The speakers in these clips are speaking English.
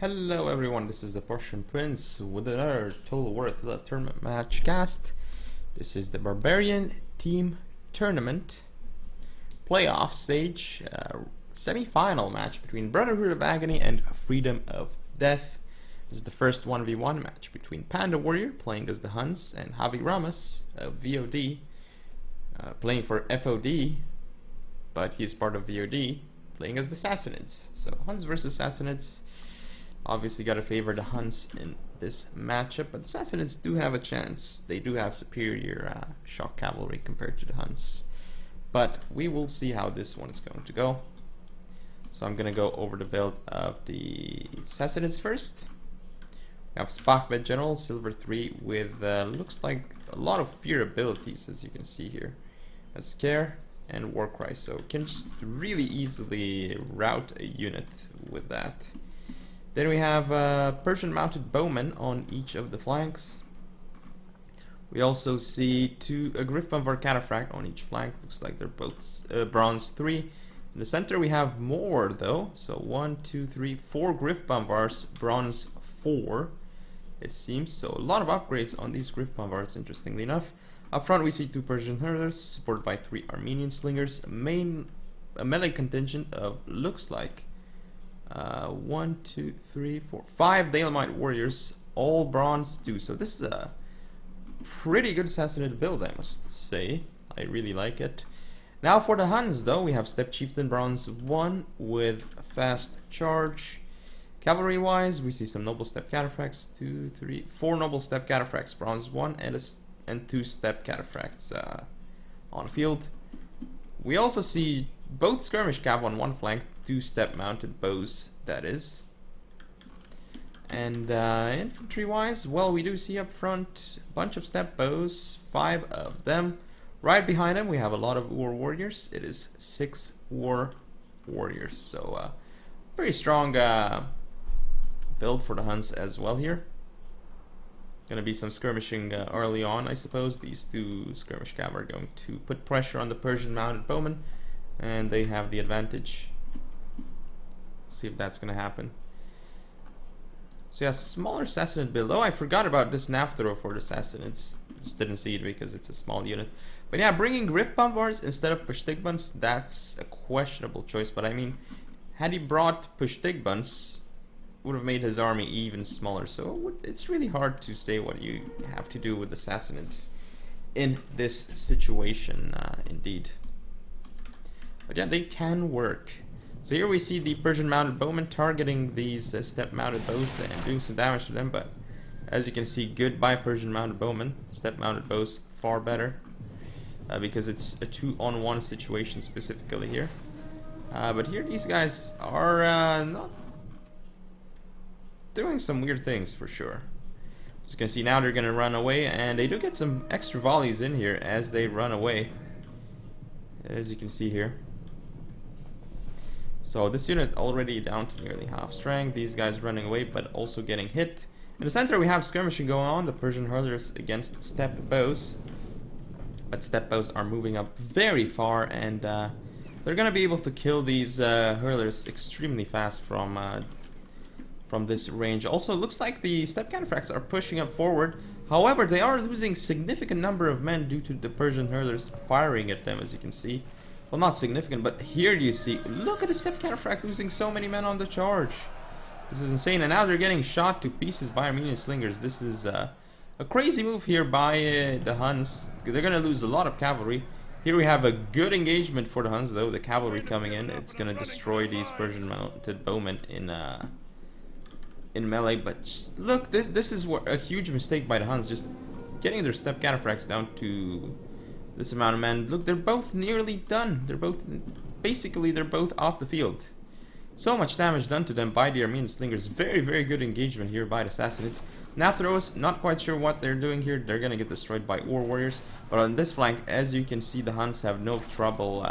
Hello everyone, this is the Prussian Prince with another Total War Attila tournament match cast. This is the Barbarian team tournament playoff stage, semi-final match between Brotherhood of Agony and Freedom of Death. This is the first 1v1 match between Panda Warrior playing as the Huns and Javi Ramos of VOD playing for FOD, but he's part of VOD playing as the Sassanids. So Huns versus Sassanids. Obviously gotta favor the Huns in this matchup, but the Sassanids do have a chance. They do have superior shock cavalry compared to the Huns. But we will see how this one is going to go. So I'm gonna go over the build of the Sassanids first. We have Spachbed General, Silver 3 with looks like a lot of fear abilities, as you can see here. A Scare and Warcry, so can just really easily route a unit with that. Then we have Persian mounted bowmen on each of the flanks. We also see a Griff Bombard Cataphract on each flank. Looks like they're both bronze 3. In the center we have more though. So 1, 2, 3, 4 Griff Bombards, bronze 4 it seems. So a lot of upgrades on these Griff Bombards, interestingly enough. Up front we see 2 Persian hurlers supported by 3 Armenian slingers. A melee contingent of looks like 1, 2, 3, 4, 5 Dalamite warriors, all bronze 2. So this is a pretty good Sassanid build, I must say. I really like it. Now for the Huns though, we have Steppe Chieftain bronze 1 with fast charge. Cavalry wise, we see some noble steppe cataphracts, 2, 3, 4 noble steppe cataphracts bronze 1 and 2 steppe cataphracts on field. We also see both skirmish cav on one flank, 2 steppe mounted bows, that is. And infantry wise, well, we do see up front a bunch of steppe bows, 5 of them. Right behind them we have a lot of war warriors. It is 6 war warriors, so very strong build for the Huns as well here. Gonna be some skirmishing early on, I suppose. These 2 skirmish cav are going to put pressure on the Persian mounted bowmen, and they have the advantage. See if that's gonna happen. So yeah, smaller Sassanid build. Oh, I forgot about this nav throw for the Sassanids. Just didn't see it because it's a small unit. But yeah, bringing Griff Bombards instead of Pushtigbans, that's a questionable choice. But I mean, had he brought Pushtigbans, would have made his army even smaller. So it's really hard to say what you have to do with the Sassanids in this situation, indeed. But yeah, they can work. So here we see the Persian mounted bowmen targeting these steppe mounted bows and doing some damage to them. But as you can see, goodbye Persian mounted bowmen. Steppe mounted bows far better because it's a 2-on-1 situation specifically here. But here these guys are not doing some weird things for sure. As you can see now, they're gonna run away, and they do get some extra volleys in here as they run away, as you can see here. So this unit already down to nearly half strength. These guys running away but also getting hit. In the center we have skirmishing going on, the Persian hurlers against steppe bows. But steppe bows are moving up very far, and they're gonna be able to kill these hurlers extremely fast from this range. Also, looks like the steppe cataphracts are pushing up forward. However, they are losing significant number of men due to the Persian hurlers firing at them, as you can see. Well, not significant, but here you see, look at the steppe cataphract losing so many men on the charge. This is insane, and now they're getting shot to pieces by Armenian slingers. This is a crazy move here by the Huns. They're gonna lose a lot of cavalry. Here we have a good engagement for the Huns, though. The cavalry coming in, it's gonna destroy these Persian mounted bowmen in melee. But just look, this is a huge mistake by the Huns, just getting their steppe cataphracts down to this amount of men. Look, they're both nearly done. They're both off the field. So much damage done to them by the Armenian slingers. Very, very good engagement here by the Sassanids. Nav throws, not quite sure what they're doing here. They're gonna get destroyed by war warriors. But on this flank, as you can see, the Huns have no trouble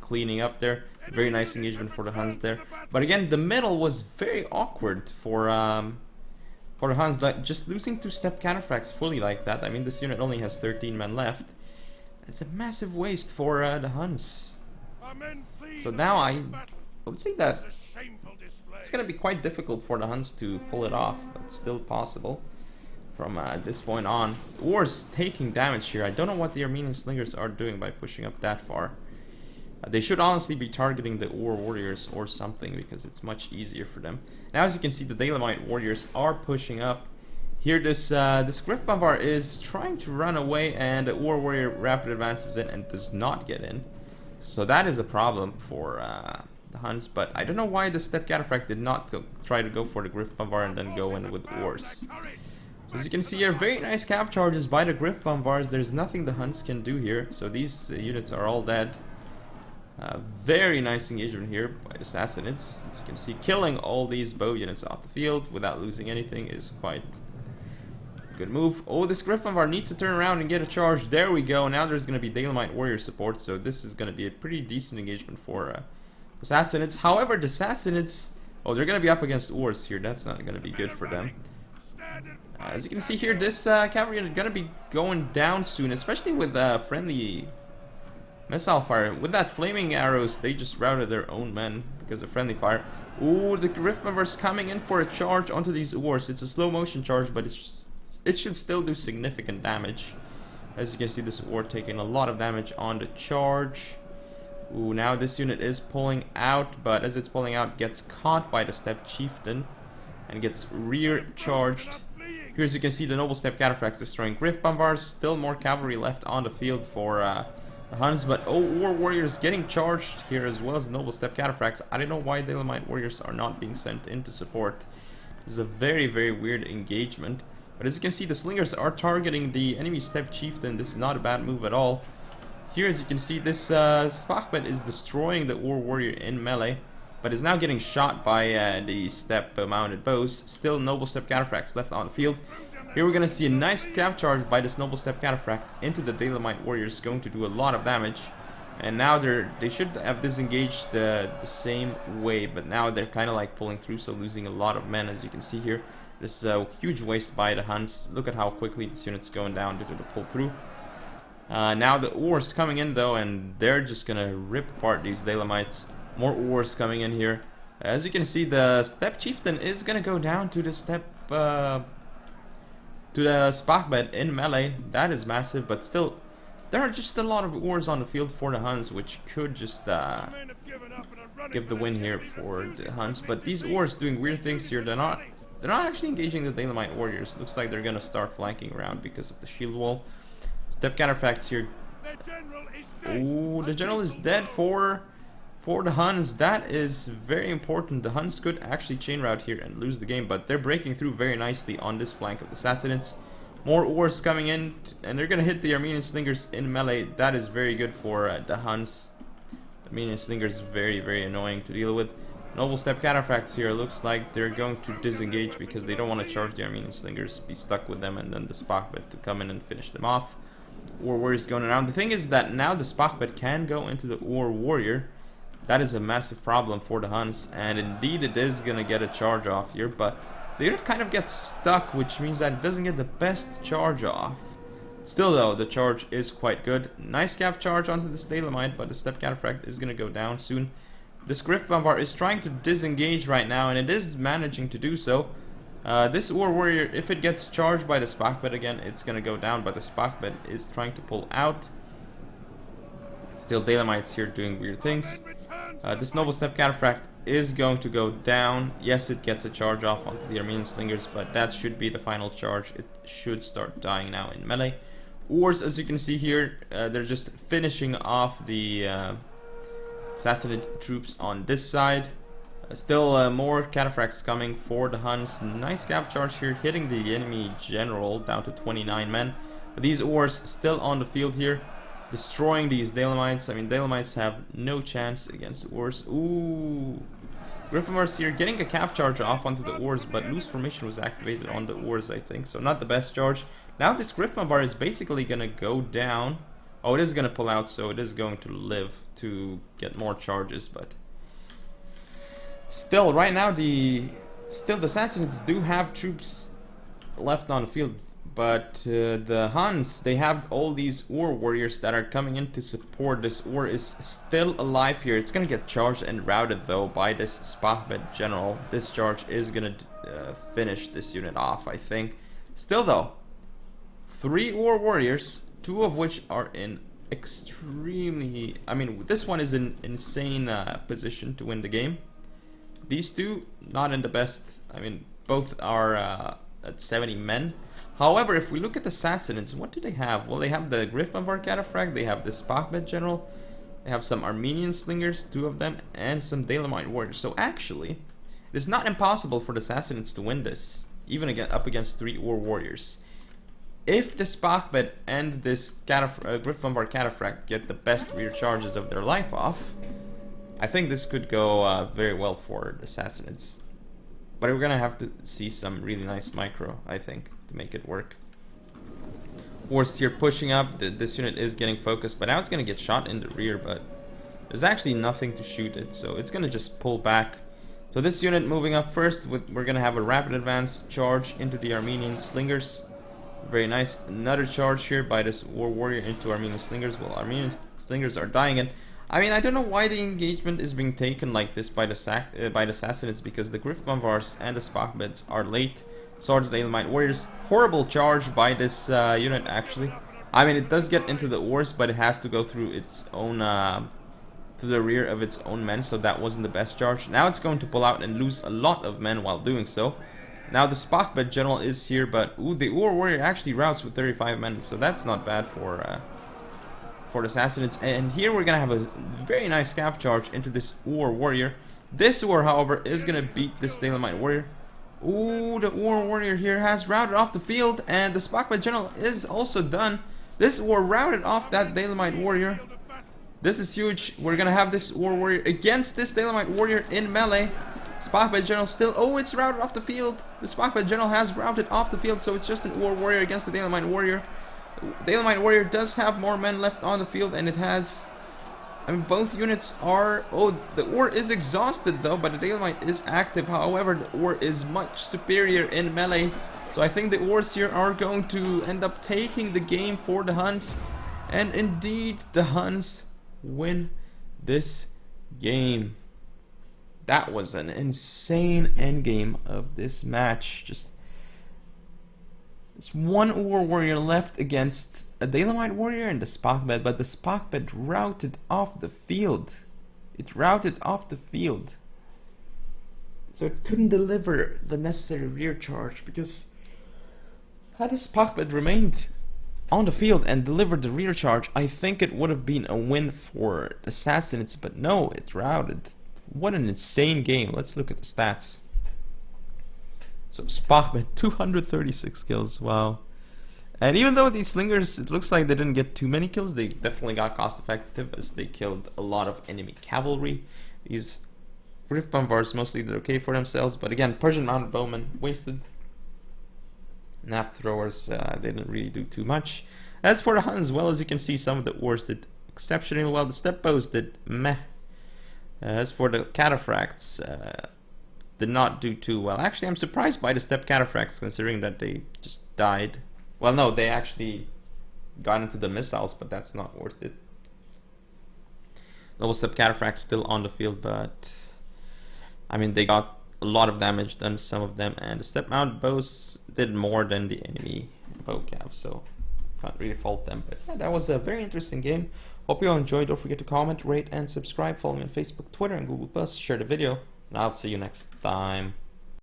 cleaning up there. Very nice engagement for the Huns there. But again, the middle was very awkward for the Huns. Like, just losing 2 steppe cataphracts fully like that. I mean, this unit only has 13 men left. It's a massive waste for the Huns. So now I would say that It's gonna be quite difficult for the Huns to pull it off, but still possible from this point on. War's taking damage here. I don't know what the Armenian Slingers are doing by pushing up that far. They should honestly be targeting the Ore Warriors or something, because it's much easier for them. Now, as you can see, the Dalemite Warriors are pushing up. Here, this Griff Bombar is trying to run away, and the Ore Warrior rapid advances in and does not get in. So that is a problem for the Huns, but I don't know why the Step Cataphract did not try to go for the Griff Bombar and then go in with Ores. So as you can see here, very nice cap charges by the Griff Bombars. There's nothing the Huns can do here, so these units are all dead. Very nice engagement here by the Sassanids. As you can see, killing all these bow units off the field without losing anything is quite a good move. Oh, this Griff Bombar needs to turn around and get a charge. There we go. Now there's going to be Dalemite Warrior support, so this is going to be a pretty decent engagement for the Sassanids. However, the Sassanids, oh, they're going to be up against Ors here. That's not going to be good for them. As you can see here, this cavalry is going to be going down soon, especially with friendly missile fire. With that flaming arrows, they just routed their own men because of friendly fire. Ooh, the Griff Bombar's coming in for a charge onto these Ors. It's a slow motion charge, but it should still do significant damage. As you can see, this Ore taking a lot of damage on the charge. Ooh, now this unit is pulling out, but as it's pulling out, gets caught by the Steppe Chieftain and gets rear charged. Here, as you can see, the Noble Steppe Cataphracts destroying Griff Bombars. Still more cavalry left on the field for the Huns, but Ore Warriors getting charged here as well as the Noble Steppe Cataphracts. I don't know why Dalemite Warriors are not being sent in to support. This is a very, very weird engagement. But as you can see, the Slingers are targeting the enemy Steppe Chieftain. This is not a bad move at all. Here, as you can see, this Spachbet is destroying the Ore Warrior in melee, but is now getting shot by the Steppe mounted bows. Still Noble Steppe Cataphracts left on the field. Here we're going to see a nice cap charge by this Noble Steppe Cataphract into the Dalemite Warriors, going to do a lot of damage. And now they should have disengaged the same way, but now they're kind of like pulling through, so losing a lot of men, as you can see here. This is a huge waste by the Huns. Look at how quickly this unit's going down due to the pull through. Now the Ores coming in though, and they're just going to rip apart these Dalemites. More Ores coming in here. As you can see, the Steppe Chieftain is going to go down to the Steppe... to the Spachbet in melee. That is massive, but still, there are just a lot of Ores on the field for the Huns, which could just give the win here for the Huns. But these Ores doing weird things here. They're not actually engaging the Dalemite Warriors. Looks like they're gonna start flanking around because of the shield wall. Steppe Cataphracts here. Oh, the general is dead for the Huns. That is very important. The Huns could actually chain route here and lose the game, but they're breaking through very nicely on this flank of the Sassanids. More Ores coming in, and they're going to hit the Armenian Slingers in melee. That is very good for the Huns. The Armenian Slingers very, very annoying to deal with. Noble Steppe Cataphracts here, looks like they're going to disengage because they don't want to charge the Armenian Slingers, be stuck with them, and then the Spachbet to come in and finish them off. Ore Warriors going around. The thing is that now the Spachbet can go into the Ore Warrior. That is a massive problem for the Huns, and indeed it is going to get a charge off here, but the unit kind of gets stuck, which means that it doesn't get the best charge off. Still though, the charge is quite good. Nice cap charge onto this Dalemite, but the Steppe Cataphract is going to go down soon. This Griff Bombar is trying to disengage right now, and it is managing to do so. This Ore Warrior, if it gets charged by the Spachbet again, it's going to go down, but the Spachbet is trying to pull out. Still Dalemites here doing weird things. This Noble Steppe Cataphract is going to go down. Yes, it gets a charge off onto the Armenian Slingers, but that should be the final charge. It should start dying now in melee. Ores, as you can see here, they're just finishing off the Sassanid troops on this side. Still more Cataphracts coming for the Huns. Nice cap charge here, hitting the enemy general down to 29 men. But these Ores still on the field here, destroying these Dalemites. I mean, Dalemites have no chance against Ores. Ooh. Griff Bombars here getting a cap charge off onto the Ores, but loose formation was activated on the Ores, I think. So not the best charge. Now this Griff Bombar is basically going to go down. Oh, it is going to pull out, so it is going to live to get more charges, but still, right now, the Sassanids do have troops left on the field, But the Huns, they have all these Ur warriors that are coming in to support. This Ur is still alive here. It's gonna get charged and routed though by this Spachbet general. This charge is gonna finish this unit off, I think. Still though, 3 Ur warriors, 2 of which are in extremely... I mean, this one is in insane position to win the game. These 2, not in the best. I mean, both are at 70 men. However, if we look at the Sassanids, what do they have? Well, they have the Griffbombar Cataphract, they have the Spachbet General, they have some Armenian Slingers, 2 of them, and some Dalamite Warriors. So actually, it is not impossible for the Sassanids to win this, even again up against 3 Ur Warriors. If the Spachbet and this Griffbombar Cataphract get the best rear charges of their life off, I think this could go very well for the Sassanids. But we're gonna have to see some really nice micro, I think, to make it work. Horse here pushing up. This unit is getting focused, but now it's gonna get shot in the rear, but there's actually nothing to shoot it, so it's gonna just pull back. So this unit moving up first, we're gonna have a rapid advance charge into the Armenian Slingers. Very nice. Another charge here by this War Warrior into Armenian Slingers. Well, Armenian Slingers are dying, and I mean, I don't know why the engagement is being taken like this by the Sassanids, because the Griffbombars and the Spachbets are late. So are the Dalamite Warriors. Horrible charge by this unit, actually. I mean, it does get into the Urs, but it has to go through its own, to the rear of its own men, so that wasn't the best charge. Now it's going to pull out and lose a lot of men while doing so. Now the Spachbet General is here, but ooh, the Ur Warrior actually routes with 35 men, so that's not bad for the Sassanids. And here we're gonna have a very nice scav charge into this Ur Warrior. This Ur, however, is gonna beat this Dalamite Warrior. Ooh, the Ur Warrior here has routed off the field, and the Spachbet General is also done. This Ur routed off that Dalamite Warrior. This is huge. We're gonna have this Ur Warrior against this Dalamite Warrior in melee. Spachbet General still... Oh, it's routed off the field. The Spachbet General has routed off the field, so it's just an Ur Warrior against the Dalamite Warrior. The Dalamite Warrior does have more men left on the field, and it has... I mean, both units are... Oh, the Ur is exhausted, though, but the Dalamite is active. However, the Ur is much superior in melee. So I think the Urs here are going to end up taking the game for the Huns. And indeed, the Huns win this game. That was an insane endgame of this match. Just... It's one Ur Warrior left against a Dalamite Warrior and the Spachbet, but the Spachbet routed off the field. It routed off the field. So it couldn't deliver the necessary rear charge, because had the Spachbet remained on the field and delivered the rear charge, I think it would have been a win for the Sassanids, but no, it routed. What an insane game. Let's look at the stats. So Spachbet, 236 kills, wow. And even though these Slingers, it looks like they didn't get too many kills, they definitely got cost effective as they killed a lot of enemy cavalry. These Griffbombars mostly did okay for themselves, but again, Persian Mounted Bowmen wasted. Nav Throwers, they didn't really do too much. As for the Huns, well, as you can see, some of the Urs did exceptionally well. The Step Bows did meh. As for the Cataphracts, did not do too well. Actually, I'm surprised by the Step Cataphracts, considering that they just died. Well, no, they actually got into the missiles, but that's not worth it. Double Step Cataphracts still on the field, but I mean, they got a lot of damage done, some of them, and the Step Mounted Bows did more than the enemy bow cav, so can't really fault them. But yeah, that was a very interesting game. Hope you all enjoyed. Don't forget to comment, rate, and subscribe. Follow me on Facebook, Twitter, and Google+. Share the video, and I'll see you next time.